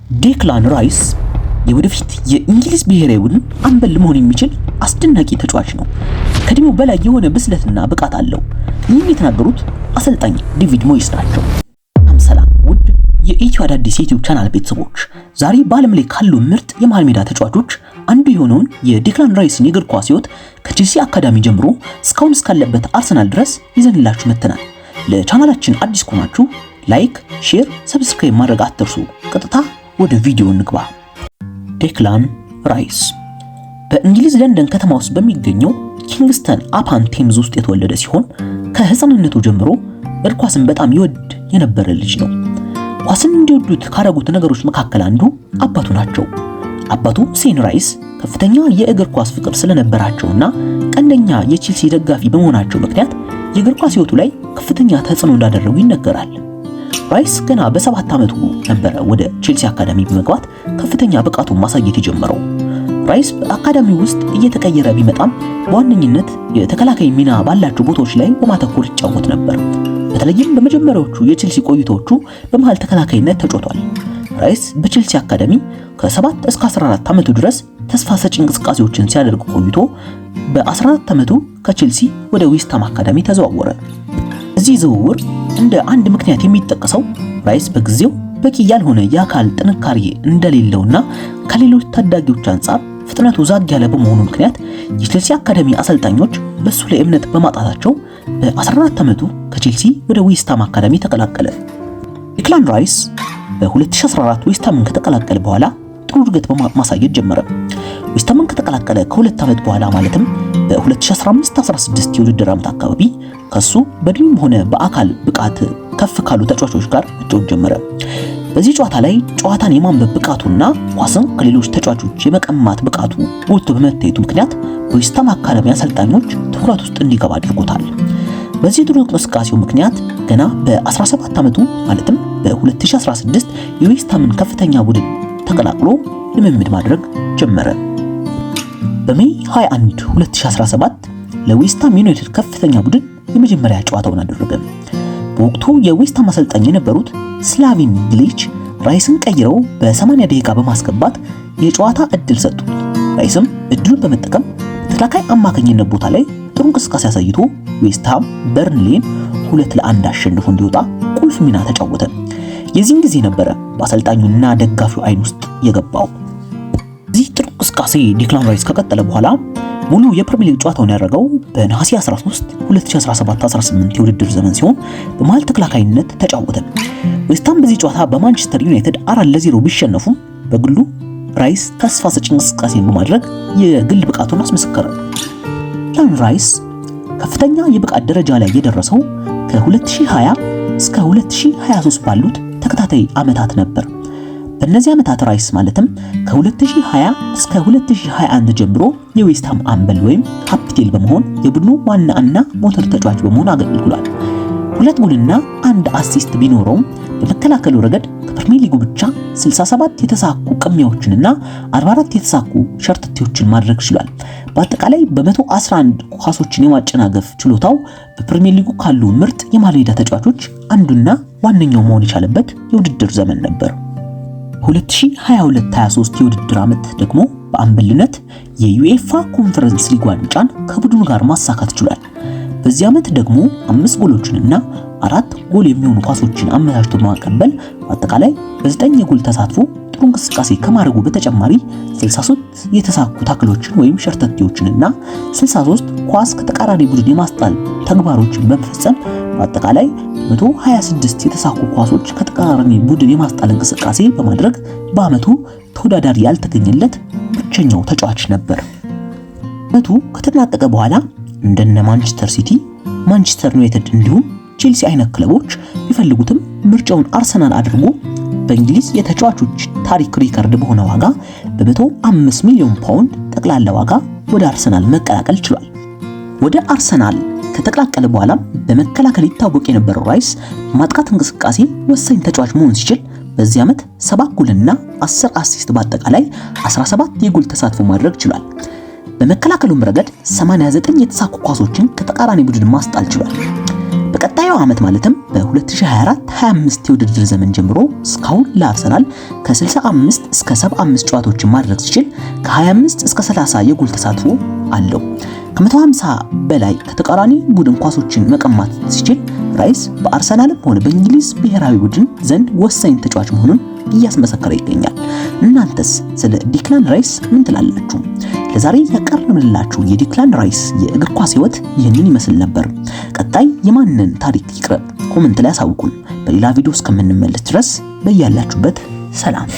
ዴክላን ራይስ የወደፊት የእንግሊዝ ብሔራዊ ቡድን አምበል መሆን የሚችል አስደናቂ ተጫዋች ነው። ከእድሜው በላይ የሆነ ብስለትና ብቃት አለው። ይህን የተናገሩት አሰልጣኝ ዴቪድ ሞይስ ናቸው። ሰላም ውድ የኢትዮ አዳዲስ ዩቲዩብ ቻናል ቤተሰቦች፣ ዛሬ በዓለም ላይ ካሉ ምርጥ የመሃል ሜዳ ተጫዋቾች አንዱ የሆነውን የዴክላን ራይስን የእግር ኳስ ሕይወት ከቼልሲ አካዳሚ ጀምሮ እስካሁን እስካለበት አርሰናል ድረስ ይዘንላችሁ መጥተናል። ለቻናላችን አዲስ ከሆናችሁ ላይክ፣ ሼር፣ ሰብስክራይብ ማድረግ አትርሱ። ቀጥታ ወደ ቪዲዮ እንግባ። ዴክላን ራይስ በእንግሊዝ ለንደን ከተማ ውስጥ በሚገኘው ኪንግስተን አፓን ቴምዝ ውስጥ የተወለደ ሲሆን ከህፃንነቱ ጀምሮ እግር ኳስን በጣም ይወድ የነበረ ልጅ ነው። ኳስን እንዲወዱት ካደረጉት ነገሮች መካከል አንዱ አባቱ ናቸው። አባቱ ሴን ራይስ ከፍተኛ የእግር ኳስ ፍቅር ስለነበራቸውና ቀንደኛ የቼልሲ ደጋፊ በመሆናቸው ምክንያት የእግር ኳስ ህይወቱ ላይ ከፍተኛ ተጽዕኖ እንዳደረጉ ይነገራል። ራይስ ገና በ7 ዓመቱ ነበረ ወደ ቼልሲ አካዳሚ በመግባት ከፍተኛ ብቃቱን ማሳየት የጀመረው። ራይስ በአካዳሚው ውስጥ እየተቀየረ ቢመጣም በዋነኝነት የተከላካይ ሚና ባላቸው ቦታዎች ላይ በማተኮር ይጫወት ነበር። በተለይም በመጀመሪያዎቹ የቼልሲ ቆይታዎቹ በመሃል ተከላካይነት ተጫውቷል። ራይስ በቼልሲ አካዳሚ ከ7 እስከ 14 ዓመቱ ድረስ ተስፋ ሰጪ እንቅስቃሴዎችን ሲያደርግ ቆይቶ በ14 ዓመቱ ከቼልሲ ወደ ዌስትሃም አካዳሚ ተዘዋወረ። እዚህ ዝውውር እንደ አንድ ምክንያት የሚጠቀሰው ራይስ በጊዜው በቂ ያልሆነ የአካል ጥንካሬ እንደሌለውና ከሌሎች ታዳጊዎች አንጻር ፍጥነቱ ዛግ ያለ በመሆኑ ምክንያት የቼልሲ አካዳሚ አሰልጣኞች በሱ ላይ እምነት በማጣታቸው በ14 ዓመቱ ከቼልሲ ወደ ዌስትሃም አካዳሚ ተቀላቀለ። ዴክላን ራይስ በ2014 ዌስትሃምን ከተቀላቀለ በኋላ ጥሩ እድገት ማሳየት ጀመረ። ዌስትሃምን ከተቀላቀለ ከ2 ዓመት በኋላ ማለትም በ2015-16 የውድድር ዓመት አካባቢ ከሱ በእድሜም ሆነ በአካል ብቃት ከፍ ካሉ ተጫዋቾች ጋር መጫወት ጀመረ። በዚህ ጨዋታ ላይ ጨዋታን የማንበብ ብቃቱና ኳስን ከሌሎች ተጫዋቾች የመቀማት ብቃቱ ጎልቶ በመታየቱ ምክንያት በዌስትሃም አካዳሚ አሰልጣኞች ትኩረት ውስጥ እንዲገባ አድርጎታል። በዚህ ጥሩ እንቅስቃሴው ምክንያት ገና በ17 ዓመቱ ማለትም በ2016 የዌስትሃምን ከፍተኛ ቡድን ተቀላቅሎ ልምምድ ማድረግ ጀመረ። በሜይ 21 2017 ለዌስትሃም ዩናይትድ ከፍተኛ ቡድን የመጀመሪያ ጨዋታውን አደረገ። በወቅቱ የዌስትሃም አሰልጣኝ የነበሩት ስላቪን ግሊች ራይስን ቀይረው በ80 ደቂቃ በማስገባት የጨዋታ እድል ሰጡት። ራይስም እድሉን በመጠቀም በተከላካይ አማካኝነት ቦታ ላይ ጥሩ እንቅስቃሴ አሳይቶ ዌስትሃም በርንሌን 2-1 አሸንፎ እንዲወጣ ቁልፍ ሚና ተጫወተ። የዚህን ጊዜ ነበረ በአሰልጣኙና ደጋፊው አይን ውስጥ የገባው። እዚህ ጥሩ እንቅስቃሴ ዴክላን ራይስ ከቀጠለ በኋላ ሙሉ የፕሪሚየር ሊግ ጨዋታውን ያደረገው በነሐሴ 13 2017-18 የውድድር ዘመን ሲሆን በመሃል ተከላካይነት ተጫወተ። ዌስትሃም በዚህ ጨዋታ በማንቸስተር ዩናይትድ 4-0 ቢሸነፉም በግሉ ራይስ ተስፋ ሰጪ እንቅስቃሴን በማድረግ የግል ብቃቱን አስመሰከረ። ዴክላን ራይስ ከፍተኛ የብቃት ደረጃ ላይ የደረሰው ከ2020 እስከ 2023 ባሉት ተከታታይ ዓመታት ነበር። በእነዚህ ዓመታት ራይስ ማለትም ከ2020 እስከ 2021 ጀምሮ የዌስትሃም አምበል ወይም ካፒቴን በመሆን የቡድኑ ዋናና ሞተር ተጫዋች በመሆን አገልግሏል። 2 ጎልና 1 አሲስት ቢኖረውም በመከላከሉ ረገድ ከፕሪሚየር ሊጉ ብቻ 67 የተሳኩ ቅሚያዎችንና 44 የተሳኩ ሸርተቴዎችን ማድረግ ችሏል። በአጠቃላይ በ111 ኳሶችን የማጨናገፍ ችሎታው በፕሪሚየር ሊጉ ካሉ ምርጥ የመሃል ሜዳ ተጫዋቾች አንዱና ዋነኛው መሆን የቻለበት የውድድር ዘመን ነበር። 2022-23 የውድድር ዓመት ደግሞ በአምበልነት የዩኤፋ ኮንፈረንስ ሊግ ዋንጫን ከቡድኑ ጋር ማሳካት ችሏል። በዚህ ዓመት ደግሞ 5 ጎሎችንና 4 ጎል የሚሆኑ ኳሶችን አመቻችቶ በማቀበል በአጠቃላይ በ9 የጎል ተሳትፎ ጥሩ እንቅስቃሴ ከማድረጉ በተጨማሪ 63 የተሳኩ ታክሎችን ወይም ሸርተቴዎችንና 63 ኳስ ከተቃራኒ ቡድን የማስጣል ተግባሮችን በመፈጸም በአጠቃላይ 126 የተሳኩ ኳሶች ከተቃራኒ ቡድን የማስጣል እንቅስቃሴ በማድረግ በዓመቱ ተወዳዳሪ ያልተገኘለት ብቸኛው ተጫዋች ነበር። ዓመቱ ከተጠናቀቀ በኋላ እንደነ ማንቸስተር ሲቲ፣ ማንቸስተር ዩናይትድ እንዲሁም ቼልሲ አይነት ክለቦች ቢፈልጉትም ምርጫውን አርሰናል አድርጎ በእንግሊዝ የተጫዋቾች ታሪክ ሪከርድ በሆነ ዋጋ በ105 ሚሊዮን ፓውንድ ጠቅላላ ዋጋ ወደ አርሰናል መቀላቀል ችሏል። ወደ አርሰናል ከተቀላቀለ በኋላ በመከላከል ይታወቅ የነበረው ራይስ ማጥቃት እንቅስቃሴ ወሳኝ ተጫዋች መሆን ሲችል በዚህ ዓመት 7 ጎልና 10 አሲስት በአጠቃላይ 17 የጎል ተሳትፎ ማድረግ ችሏል። በመከላከሉም ረገድ 89 የተሳኩ ኳሶችን ከተቃራኒ ቡድን ማስጣል ችሏል። በቀጣዩ ዓመት ማለትም በ2024-25 የውድድር ዘመን ጀምሮ እስካሁን ለአርሰናል ከ65 እስከ 75 ጨዋታዎችን ማድረግ ሲችል ከ25 እስከ 30 የጎል ተሳትፎ አለው። ከ150 በላይ ከተቃራኒ ቡድን ኳሶችን መቀማት ሲችል ራይስ በአርሰናልም ሆነ በእንግሊዝ ብሔራዊ ቡድን ዘንድ ወሳኝ ተጫዋች መሆኑን እያስመሰከረ ይገኛል። እናንተስ ስለ ዲክላን ራይስ ምን ትላላችሁ? ለዛሬ ያቀረብንላችሁ የዲክላን ራይስ የእግር ኳስ ህይወት ይህንን ይመስል ነበር። ቀጣይ የማንን ታሪክ ይቅረብ? ኮሜንት ላይ አሳውቁን። በሌላ ቪዲዮ እስከምንመለስ ድረስ በያላችሁበት ሰላም